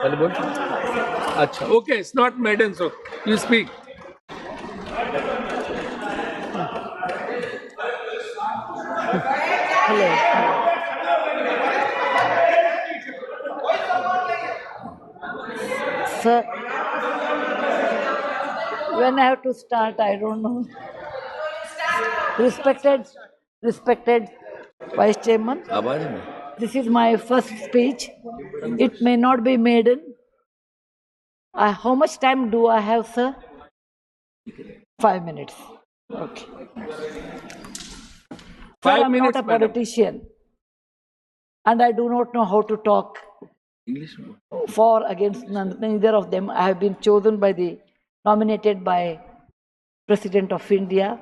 Acha. Okay, it's not maiden, so you speak. Hello. Sir, when I have to start, I don't know. Respected Vice Chairman, this is my first speech. It may not be maiden. How much time do I have, sir? 5 minutes. Okay. Sir, I'm not a politician, and I do not know how to talk for against neither of them. I have been chosen nominated by President of India.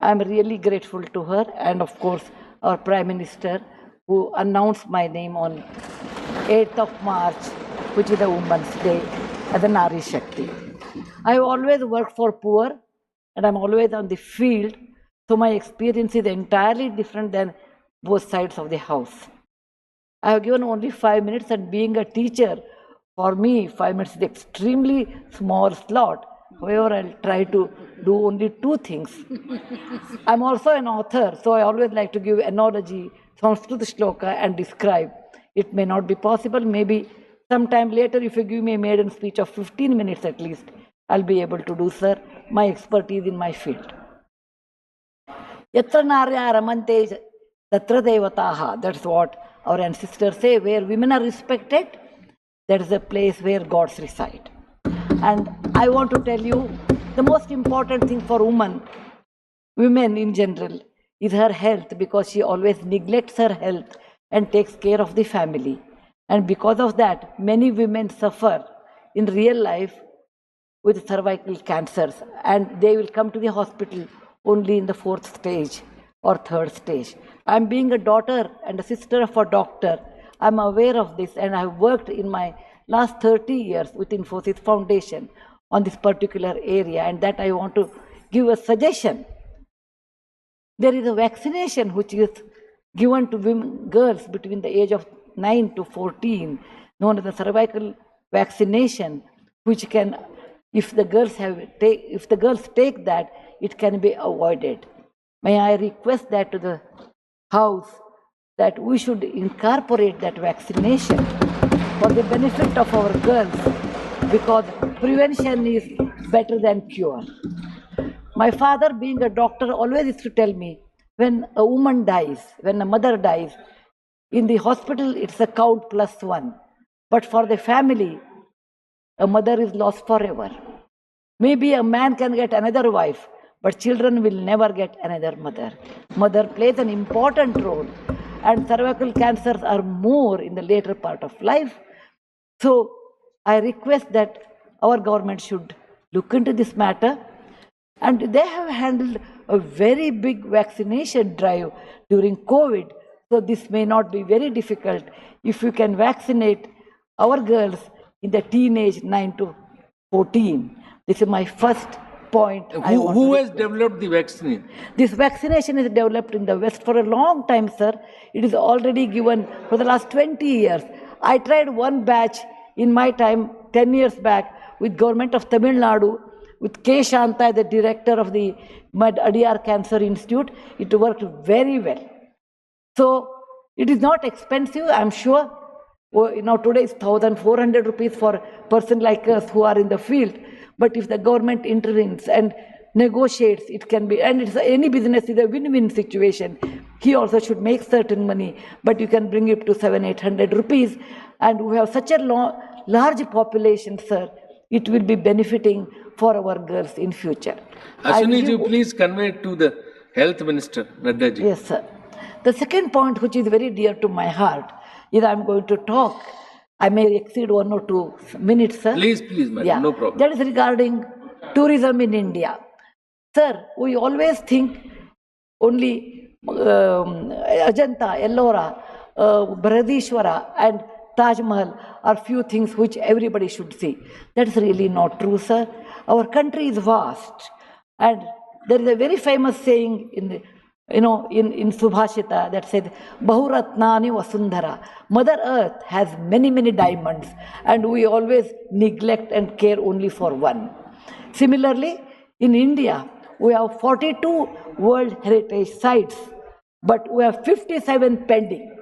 I am really grateful to her, and of course our Prime Minister, who announced my name on 8th of March, which is the Women's Day, as a Nari Shakti. I have always worked for poor, and I'm always on the field, so my experience is entirely different than both sides of the house. I have given only 5 minutes, and being a teacher, for me, 5 minutes is extremely small slot. However, I'll try to do only 2 things. I'm also an author, so I always like to give analogy, Sanskrit shloka, and describe. It may not be possible. Maybe sometime later, if you give me a maiden speech of 15 minutes at least, I'll be able to do, sir. My expertise in my field. Yatra narya ramante tatra devataha. That's what our ancestors say. Where women are respected, that is a place where gods reside. And I want to tell you, the most important thing for women in general, is her health, because she always neglects her health and takes care of the family. And because of that, many women suffer in real life with cervical cancers, and they will come to the hospital only in the 4th stage or 3rd stage. I'm being a daughter and a sister of a doctor. I'm aware of this, and I've worked in my last 30 years with Infosys Foundation on this particular area, and that I want to give a suggestion. There is a vaccination which is given to girls between the age of 9 to 14, known as the cervical vaccination, which can, if the girls take that, it can be avoided. May I request that to the House, that we should incorporate that vaccination for the benefit of our girls, because prevention is better than cure. My father, being a doctor, always used to tell me, when a woman dies, when a mother dies, in the hospital it's a count +1. But for the family, a mother is lost forever. Maybe a man can get another wife, but children will never get another mother. Mother plays an important role, and cervical cancers are more in the later part of life. So I request that our government should look into this matter, and they have handled a very big vaccination drive during COVID. So this may not be very difficult if you can vaccinate our girls in the teenage 9 to 14. This is my first point. Who has developed the vaccine? This vaccination is developed in the West for a long time, sir. It is already given for the last 20 years. I tried one batch in my time, 10 years back, with government of Tamil Nadu, with K. Shanta, the director of the Adyar Cancer Institute. It worked very well. So it is not expensive, I'm sure. Today is 1,400 rupees for a person like us who are in the field. But if the government intervenes and negotiates, it can be, and any business is a win-win situation. He also should make certain money, but you can bring it to 700-800 rupees. And we have such a large population, sir. It will be benefiting for our girls in future. Ashwini ji, please convey it to the Health Minister, Nadda ji. Yes, sir. The second point, which is very dear to my heart, is I'm going to talk. I may exceed 1 or 2 minutes, sir. Please, madam, yeah. No problem. That is regarding tourism in India. Sir, we always think only Ajanta, Ellora, Bharadishwara and Taj Mahal are few things which everybody should see. That's really not true, sir. Our country is vast, and there is a very famous saying in the in Subhashita that says, Bahuratnani Vasundhara. Mother Earth has many, many diamonds, and we always neglect and care only for one. Similarly, in India, we have 42 World Heritage Sites, but we have 57 pending.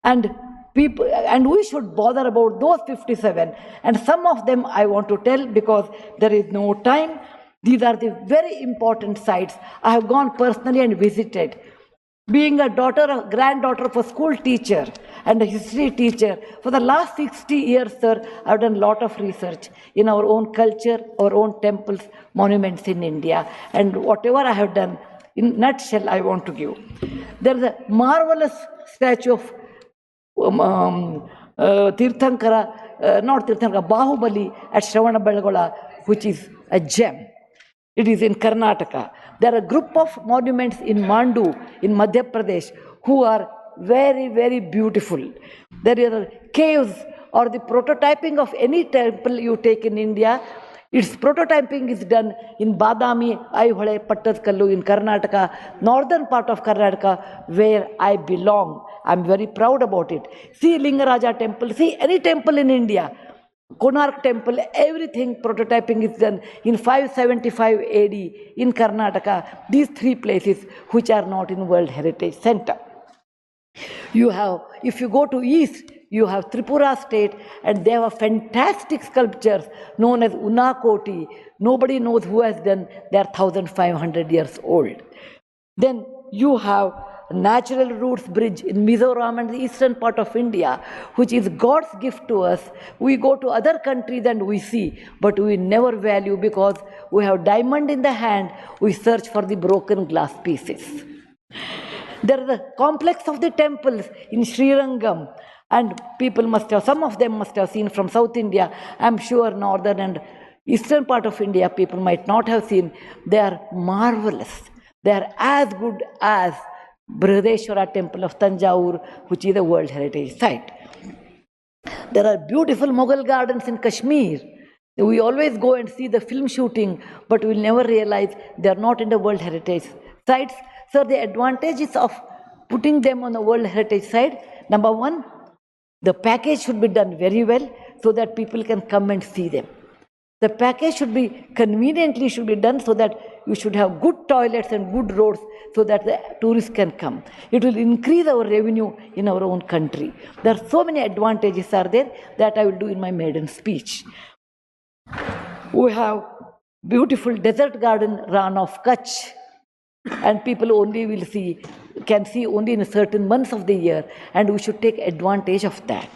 And we should bother about those 57. And some of them I want to tell because there is no time. These are the very important sites. I have gone personally and visited. Being a granddaughter of a school teacher and a history teacher, for the last 60 years, sir, I've done a lot of research in our own culture, our own temples, monuments in India. And whatever I have done, in nutshell, I want to give. There is a marvelous statue of Bahubali at Shravanabelagola, which is a gem. It is in Karnataka. There are a group of monuments in Mandu, in Madhya Pradesh, who are very, very beautiful. There are caves or the prototyping of any temple you take in India. Its prototyping is done in Badami, Aihole, Pattadkallu in Karnataka, northern part of Karnataka, where I belong. I'm very proud about it. See Lingaraja temple, see any temple in India. Konark temple, everything prototyping is done in 575 AD in Karnataka. These three places which are not in World Heritage Center. You have, if you go to east, you have Tripura state, and they have fantastic sculptures known as Unakoti. Nobody knows who has done. They are 1,500 years old. Then you have Natural Roots Bridge in Mizoram and the eastern part of India, which is God's gift to us. We go to other countries and we see, but we never value because we have diamond in the hand, we search for the broken glass pieces. There is a complex of the temples in Srirangam, and people must have, some of them must have seen from South India. I'm sure northern and eastern part of India people might not have seen. They are marvelous. They are as good as Brihadeshwara temple of Tanjore, which is a World Heritage Site. There are beautiful Mughal gardens in Kashmir. We always go and see the film shooting, but we'll never realize they are not in the World Heritage Sites. So the advantages of putting them on the World Heritage Site, number one, the package should be done very well so that people can come and see them. The package should be conveniently done so that you should have good toilets and good roads so that the tourists can come. It will increase our revenue in our own country. There are so many advantages are there that I will do in my maiden speech. We have beautiful desert garden Ran of Kutch, and people only can see only in certain months of the year, and we should take advantage of that.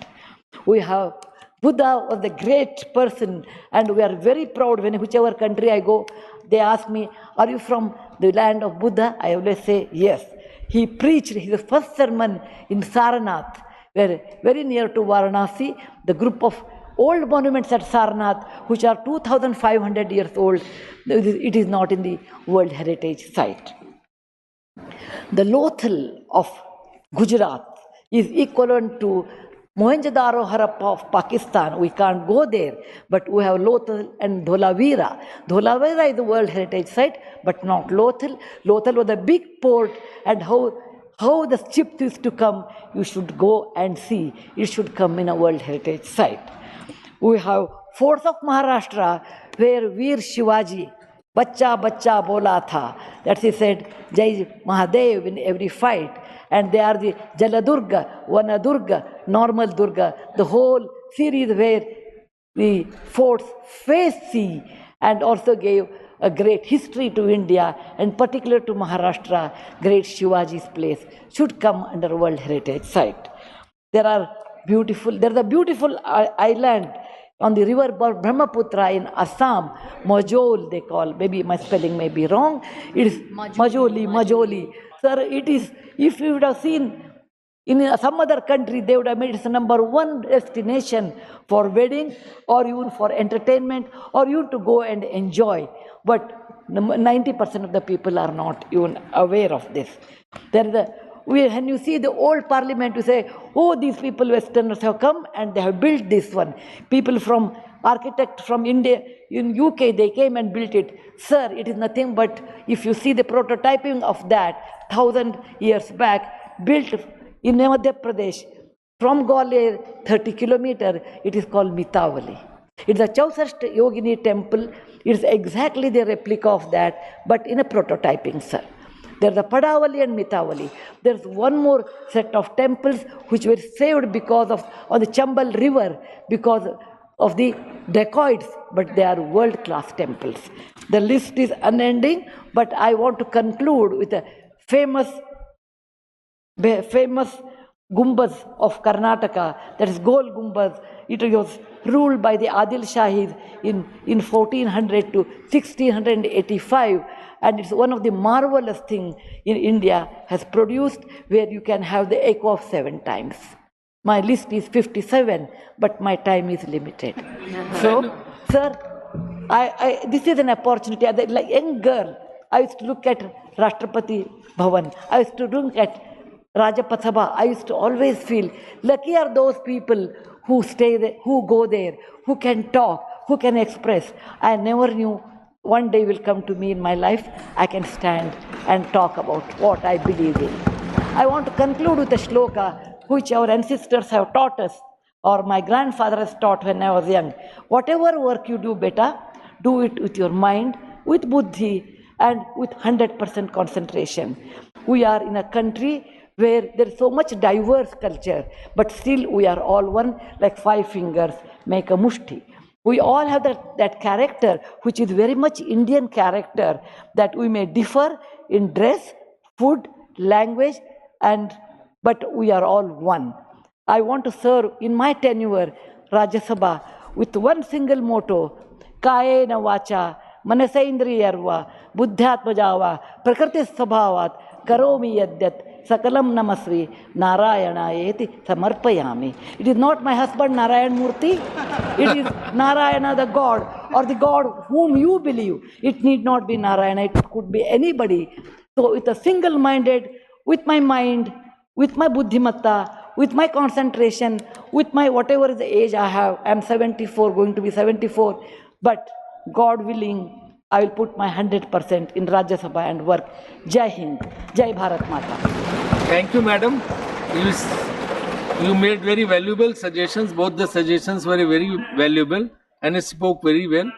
We have Buddha was a great person, and we are very proud when whichever country I go, they ask me, are you from the land of Buddha? I always say, yes. He preached his first sermon in Sarnath, where very near to Varanasi, the group of old monuments at Sarnath, which are 2,500 years old, it is not in the World Heritage Site. The Lothal of Gujarat is equivalent to Mohenjo-daro Harappa of Pakistan. We can't go there, but we have Lothal and Dholavira. Dholavira is the World Heritage Site, but not Lothal. Lothal was a big port, and how the ships used to come, you should go and see. It should come in a World Heritage Site. We have forts of Maharashtra where Veer Shivaji, Bachcha Bachcha Bola Tha, that he said, Jai Mahadev in every fight. And they are the Jaladurga, Vanadurga, Normal Durga, the whole series where the forts face sea and also gave a great history to India, and particular to Maharashtra, great Shivaji's place should come under World Heritage Site. There's a beautiful island on the river Brahmaputra in Assam, Majol they call, maybe my spelling may be wrong, it is Majoli. Sir, it is, if you would have seen in some other country, they would have made it the #1 destination for wedding or even for entertainment or even to go and enjoy. But 90% of the people are not even aware of this. There is a When you see the old parliament, you say, oh, these people, Westerners have come and they have built this one. People from, architect from India, in UK, they came and built it. Sir, it is nothing but, if you see the prototyping of that, 1,000 years back, built in Madhya Pradesh, from Gwalior, 30 kilometers, it is called Mitavali. It's a Chausashta Yogini temple. It's exactly the replica of that, but in a prototyping, sir. There's the Padavali and Mitavali. There's one more set of temples which were saved because of on the Chambal River because of the dacoits, but they are world-class temples. The list is unending, but I want to conclude with a famous Gumbaz of Karnataka, that is Gol Gumbaz. It was ruled by the Adil Shahis in 1400 to 1685, and it's one of the marvelous things in India has produced, where you can have the echo of 7 times. My list is 57, but my time is limited. So, sir, this is an opportunity. Like young girl, I used to look at Rashtrapati Bhavan. I used to look at Rajya Sabha. I used to always feel lucky are those people who stay there, who go there, who can talk, who can express. I never knew one day will come to me in my life, I can stand and talk about what I believe in. I want to conclude with a shloka which our ancestors have taught us, or my grandfather has taught when I was young. Whatever work you do better, do it with your mind, with buddhi, and with 100% concentration. We are in a country where there is so much diverse culture, but still we are all one, like 5 fingers make a mushti. We all have that character, which is very much Indian character, that we may differ in dress, food, language, but we are all one. I want to serve in my tenure, Rajya Sabha, with one single motto, Kayena vacha, manasaindriyarva, buddhyatmajava, prakriti sabhavat, karomi yadyat, Sakalam Namasri, Narayana Samarpayami. It is not my husband Narayan Murthy. It is Narayana the God, or the God whom you believe. It need not be Narayana, it could be anybody. So with a single-minded, with my mind, with my buddhimatta, with my concentration, with my whatever is the age I have, I am 74, going to be 74, but God willing, I will put my 100% in Rajya Sabha and work. Jai Hind, Jai Bharat Mata. Thank you, madam. You made very valuable suggestions. Both the suggestions were very valuable and spoke very well.